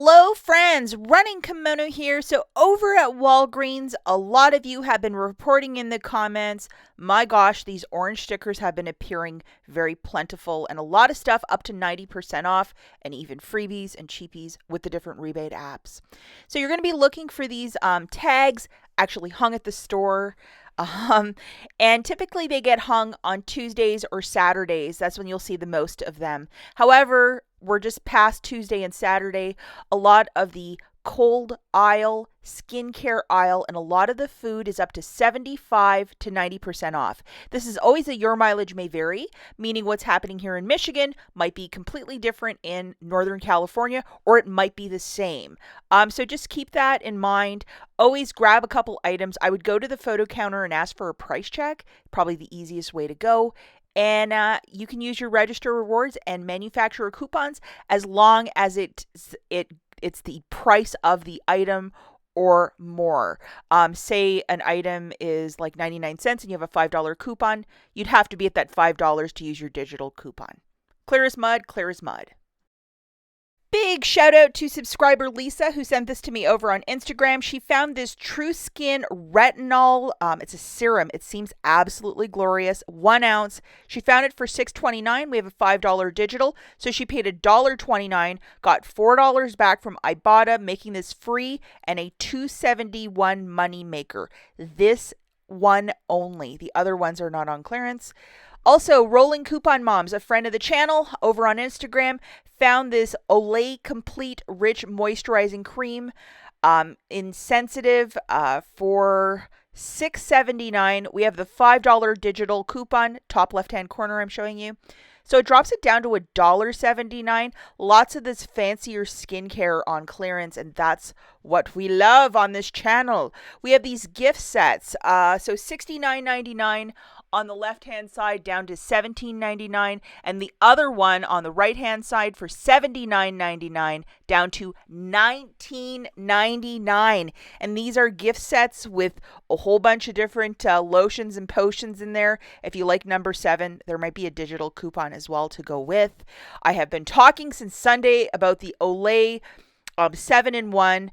Hello friends, Running Kimono here. So over at Walgreens, a lot of you have been reporting in the comments, my gosh, these orange stickers have been appearing very plentiful and a lot of stuff up to 90% off and even freebies and cheapies with the different rebate apps. So you're going to be looking for these tags actually hung at the store. Um, and typically they get hung on Tuesdays or Saturdays. That's when you'll see the most of them. However, we're just past Tuesday and Saturday. A lot of the cold aisle, skincare aisle, and a lot of the food is up to 75 to 90% off. This is always a your mileage may vary, meaning what's happening here in Michigan might be completely different in Northern California, or it might be the same. So just keep that in mind. Always grab a couple items. I would go to the photo counter and ask for a price check, probably the easiest way to go. And you can use your register rewards and manufacturer coupons as long as it's the price of the item or more. Say an item is like 99 cents and you have a $5 coupon, you'd have to be at that $5 to use your digital coupon. Clear as mud, clear as mud. Big shout out to subscriber Lisa who sent this to me over on Instagram. She found this True Skin Retinol. It's a serum. It seems absolutely glorious. 1 ounce. She found it for $6.29. We have a $5 digital. So she paid $1.29, got $4 back from IBOTTA, making this free and a $2.71 money maker. This one only. The other ones are not on clearance. Also, Rolling Coupon Moms, a friend of the channel over on Instagram, found this Olay Complete Rich Moisturizing Cream in Sensitive for $6.79. We have the $5 digital coupon, top left-hand corner I'm showing you. So it drops it down to $1.79. Lots of this fancier skincare on clearance, and that's what we love on this channel. We have these gift sets. So $69.99 on the left-hand side down to $17.99, and the other one on the right-hand side for $79.99 down to $19.99. And these are gift sets with a whole bunch of different lotions and potions in there. If you like number 7, there might be a digital coupon as well to go with. I have been talking since Sunday about the Olay 7-in-1.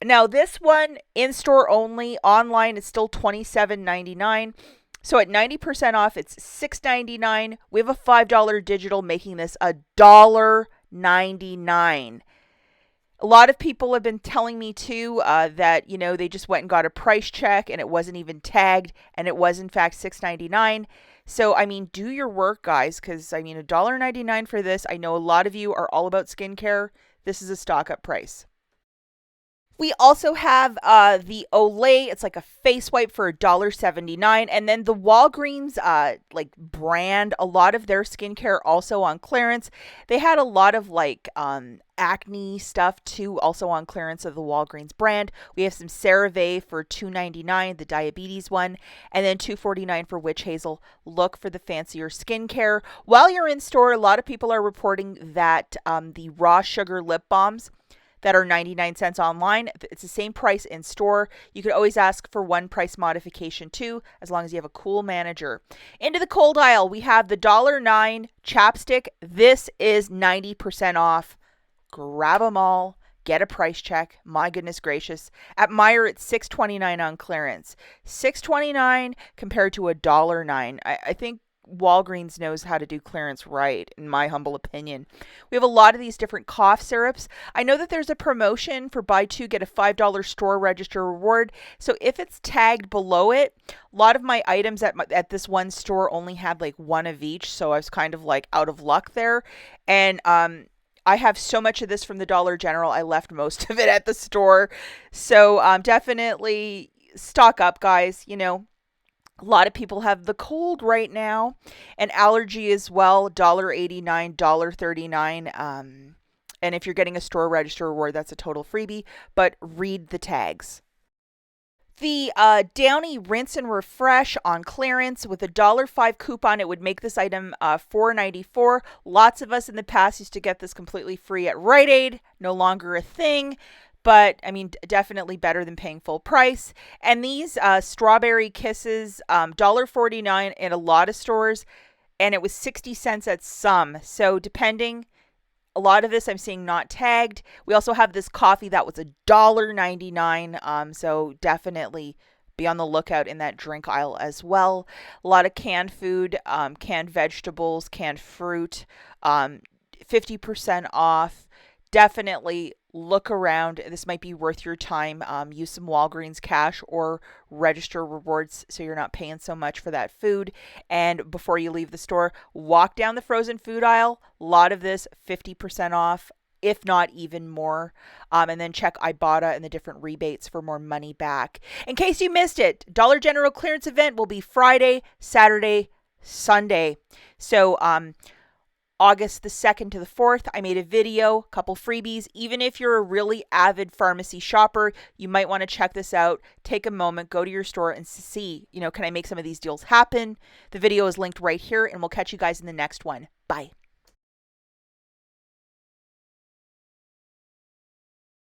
Now this one in store only, online it's still $27.99. So at 90% off, it's $6.99. We have a $5 digital, making this $1.99. A lot of people have been telling me too that, they just went and got a price check and it wasn't even tagged and it was in fact $6.99. So, do your work, guys, because, $1.99 for this. I know a lot of you are all about skincare. This is a stock up price. We also have the Olay. It's like a face wipe for $1.79. And then the Walgreens brand, a lot of their skincare also on clearance. They had a lot of acne stuff too, also on clearance of the Walgreens brand. We have some CeraVe for $2.99, the diabetes one, and then $2.49 for witch hazel. Look for the fancier skincare. While you're in store, a lot of people are reporting that the raw sugar lip balms that are 99 cents online, it's the same price in store. You could always ask for one price modification too, as long as you have a cool manager. Into the cold aisle, we have the $1.09 chapstick. This is 90% off. Grab them all. Get a price check. My goodness gracious. At Meijer, it's $6.29 on clearance. $6.29 compared to $1.09. I think Walgreens knows how to do clearance right, in my humble opinion. We have a lot of these different cough syrups. I know that there's a promotion for buy two, get a $5 store register reward. So if it's tagged below it, a lot of my items at this one store only had one of each. So I was kind of out of luck there. And I have so much of this from the Dollar General. I left most of it at the store. So definitely stock up, guys. A lot of people have the cold right now, and allergy as well, $1.89, $1.39. And if you're getting a store register reward, that's a total freebie, but read the tags. The Downy Rinse and Refresh on clearance with a $1.05 coupon. It would make this item $4.94. Lots of us in the past used to get this completely free at Rite Aid. No longer a thing. But, definitely better than paying full price. And these Strawberry Kisses, $1.49 in a lot of stores, and it was 60 cents at some. So depending, A lot of this I'm seeing not tagged. We also have this coffee that was $1.99. So definitely be on the lookout in that drink aisle as well. A lot of canned food, canned vegetables, canned fruit, 50% off. Definitely look around. This might be worth your time. Use some Walgreens cash or register rewards so you're not paying so much for that food. And before you leave the store, walk down the frozen food aisle. A lot of this 50% off, if not even more. And then check IBOTTA and the different rebates for more money back. In case you missed it, Dollar General clearance event will be Friday, Saturday, Sunday. So, August the 2nd to the 4th, I made a video, couple freebies. Even if you're a really avid pharmacy shopper, you might want to check this out. Take a moment, go to your store and see, can I make some of these deals happen? The video is linked right here, and we'll catch you guys in the next one. Bye.